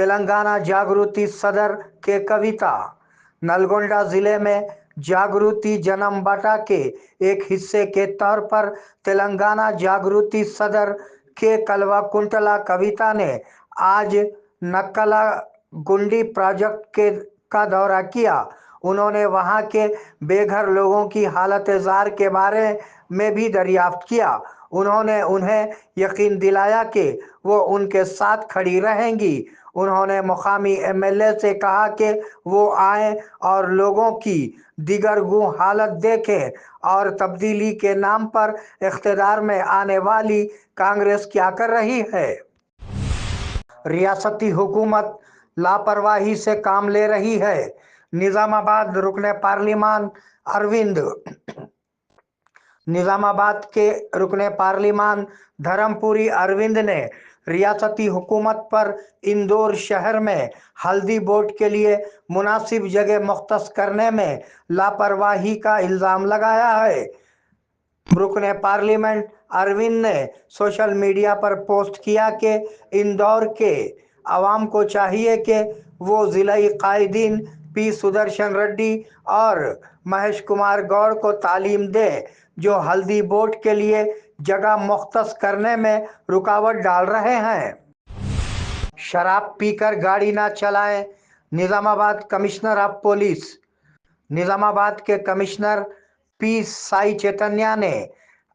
تلنگانہ جاگرتی صدر کے کویتا۔ نلگونڈا ضلع میں جاگرتی جنم باٹا کے ایک حصے کے طور پر تلنگانہ جاگرتی صدر کے کلوا کنٹلا کویتا نے آج نکلا گنڈی پروجیکٹ کا دورہ کیا۔ انہوں نے وہاں کے بے گھر لوگوں کی حالت زار کے بارے میں بھی دریافت کیا۔ انہوں نے انہیں یقین دلایا کہ وہ ان کے ساتھ کھڑی رہیں گی۔ انہوں نے مقامی ایم ایل اے سے کہا کہ وہ آئیں اور لوگوں کی دیگر گوں حالت دیکھیں اور تبدیلی کے نام پر اقتدار میں آنے والی کانگریس کیا کر رہی ہے۔ ریاستی حکومت لاپرواہی سے کام لے رہی ہے۔ نظام آباد رکن پارلیمان نظام آباد کے رکن پارلیمان دھرم پوری اروند نے ریاستی حکومت پر اندور شہر میں ہلدی بورڈ کے لیے مناسب جگہ مختص کرنے میں لاپرواہی کا الزام لگایا ہے۔ رکن پارلیمنٹ اروند نے سوشل میڈیا پر پوسٹ کیا کہ اندور کے عوام کو چاہیے کہ وہ ضلعی قائدین پی سدرشن ریڈی اور مہیش کمار گوڑ کو تعلیم دیں، جو ہلدی بورڈ کے لیے جگہ مختص کرنے میں رکاوٹ ڈال رہے ہیں۔ شراب پی کر گاڑی نہ چلائیں۔ نظام آباد کمشنر آف پولیس نظام آباد کے کمشنر پی سائی چیتنیا نے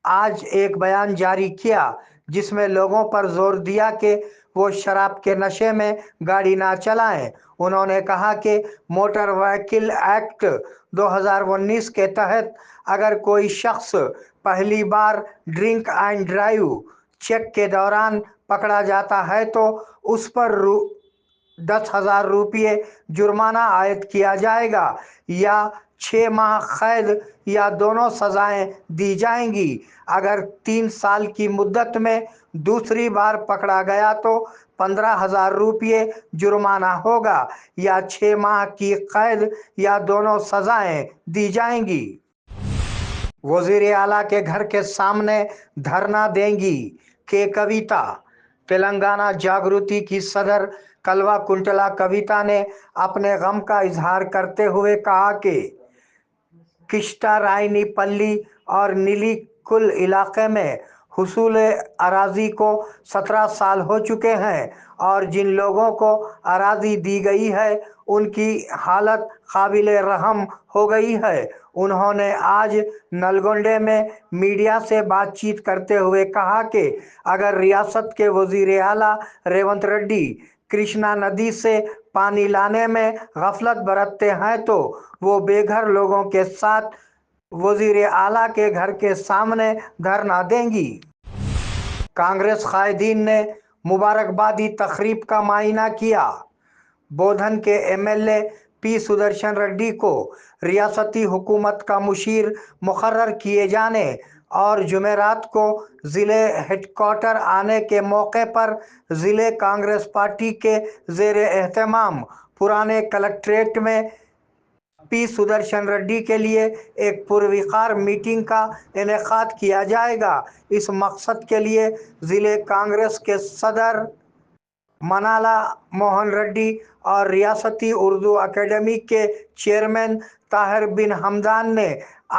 آج ایک بیان جاری کیا جس میں لوگوں پر زور دیا کہ وہ شراب کے نشے میں گاڑی نہ چلائیں۔ انہوں نے کہا کہ موٹر وہیکل ایکٹ 2019 کے تحت اگر کوئی شخص پہلی بار ڈرنک اینڈ ڈرائیو چیک کے دوران پکڑا جاتا ہے تو اس پر 10,000 روپے جرمانہ عائد کیا جائے گا یا 6 ماہ قید یا دونوں سزائیں دی جائیں گی۔ اگر 3 سال کی مدت میں دوسری بار پکڑا گیا تو 15,000 روپے جرمانہ ہوگا یا 6 ماہ کی قید یا دونوں سزائیں دی جائیں گی۔ وزیر اعلیٰ کے گھر کے سامنے دھرنا دیں گی کے کویتا۔ تلنگانہ جاگرتی کی صدر کلوا کنٹلا کویتا نے اپنے غم کا اظہار کرتے ہوئے کہا کہ کشٹا رائنی پلی اور نیلی کل علاقے میں حصول اراضی کو 17 سال ہو چکے ہیں اور جن لوگوں کو اراضی دی گئی ہے ان کی حالت قابل رحم ہو گئی ہے۔ انہوں نے آج نلگونڈے میں میڈیا سے بات چیت کرتے ہوئے کہا کہ اگر ریاست کے وزیر اعلیٰ ریونت ریڈی کرشنا ندی سے پانی لانے میں غفلت برتتے ہیں تو وہ بے گھر لوگوں کے ساتھ وزیر اعلیٰ کے گھر کے سامنے دھرنا دیں گی۔ کانگریس قائدین نے مبارکبادی تقریب کا معائنہ کیا۔ بودھن کے M L A P Sudarshan Reddy کو ریاستی حکومت کا مشیر مقرر کیے جانے اور جمعرات کو ضلع ہیڈ کوارٹر آنے کے موقع پر ضلع کانگریس پارٹی کے زیر اہتمام پرانے کلکٹریٹ میں پی سدرشن ریڈی کے لیے ایک پروقار میٹنگ کا انعقاد کیا جائے گا۔ اس مقصد کے لیے ضلع کانگریس کے صدر منالا موہن ریڈی اور ریاستی اردو اکیڈمی کے چیئرمین طاہر بن حمدان نے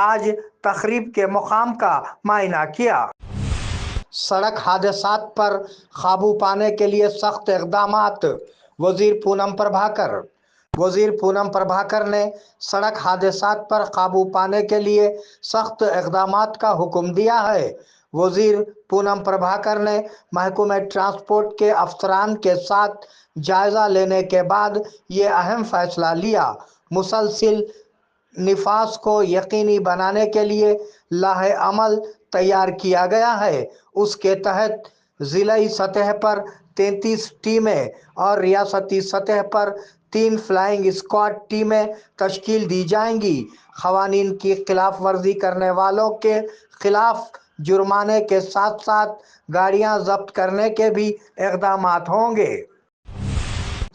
آج تقریب کے مقام کا معائنہ کیا۔ سڑک حادثات پر قابو پانے کے لیے سخت اقدامات۔ وزیر پونم پربھاکر نے سڑک حادثات پر قابو پانے کے لیے سخت اقدامات کا حکم دیا ہے۔ وزیر پونم پربھاکر نے محکمہ ٹرانسپورٹ کے افسران کے ساتھ جائزہ لینے کے بعد یہ اہم فیصلہ لیا۔ مسلسل نفاذ کو یقینی بنانے کے لیے لائحہ عمل تیار کیا گیا ہے۔ اس کے تحت ضلعی سطح پر 33 ٹیمیں اور ریاستی سطح پر 3 فلائنگ اسکواڈ ٹیمیں تشکیل دی جائیں گی۔ قوانین کی خلاف ورزی کرنے والوں کے خلاف جرمانے کے ساتھ ساتھ گاڑیاں ضبط کرنے کے بھی اقدامات ہوں گے۔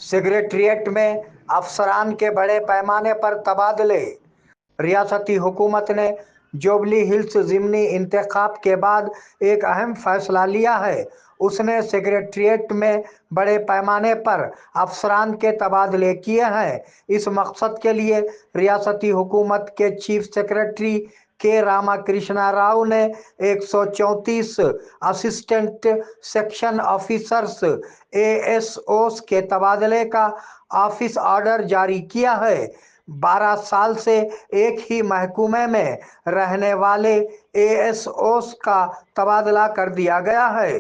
سکریٹریٹ میں افسران کے بڑے پیمانے پر تبادلے۔ ریاستی حکومت نے جوبلی ہلز ضمنی انتخاب کے بعد ایک اہم فیصلہ لیا ہے۔ اس نے سکریٹریٹ میں بڑے پیمانے پر افسران کے تبادلے کیے ہیں۔ اس مقصد کے لیے ریاستی حکومت کے چیف سکریٹری کے راما کرشنا راؤ نے 134 اسسٹنٹ سیکشن آفیسرز ASOs کے تبادلے کا آفس آرڈر جاری کیا ہے۔ 12 سال سے ایک ہی محکمے میں رہنے والے ASOs کا تبادلہ کر دیا گیا ہے۔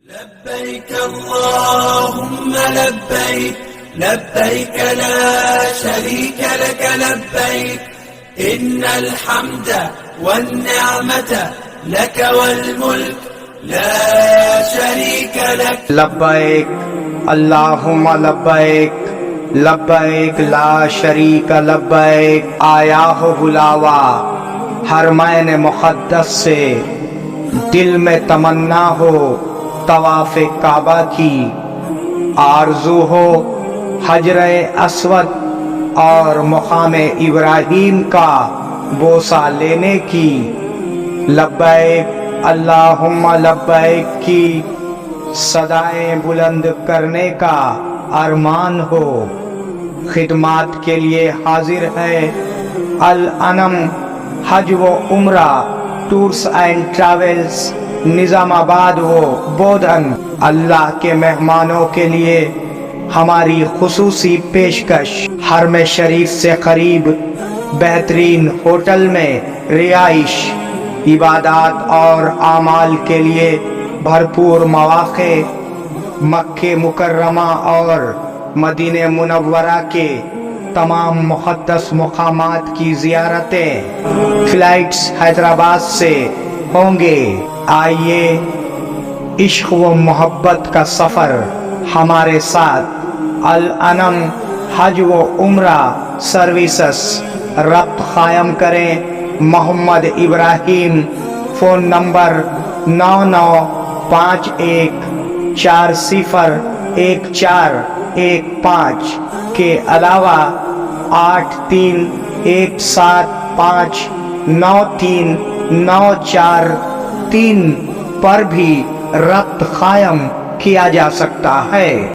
لبيك اللهم لبيك لبيك لا شريك لك لبيك إن الحمد والنعمة لك والملك لا شريك لك لبیک اللہم لبیک لبیک لا شریک لبیک۔ آیا ہو بلاوا حرمین مقدس سے، دل میں تمنا ہو طواف کعبہ کی، آرزو ہو حجر اسود اور مقام ابراہیم کا بوسہ لینے کی، لبیک اللہم لبیک کی صدائیں بلند کرنے کا ارمان ہو۔ خدمات کے لیے حاضر ہے الانم حج و عمرہ ٹورز اینڈ ٹریولز، نظام آباد و بودھن۔ اللہ کے مہمانوں کے لیے ہماری خصوصی پیشکش، حرم شریف سے قریب بہترین ہوٹل میں رہائش، عبادات اور اعمال کے لیے بھرپور مواقع، مکہ مکرمہ اور مدینہ منورہ کے تمام مقدس مقامات کی زیارتیں۔ فلائٹس حیدرآباد سے ہوں گے۔ آئیے عشق و محبت کا سفر ہمارے ساتھ الانم حج و عمرہ سروسز ربط قائم کریں۔ محمد ابراہیم، فون نمبر 9951401415 کے علاوہ 8317593943 پر بھی ربط قائم کیا جا سکتا ہے۔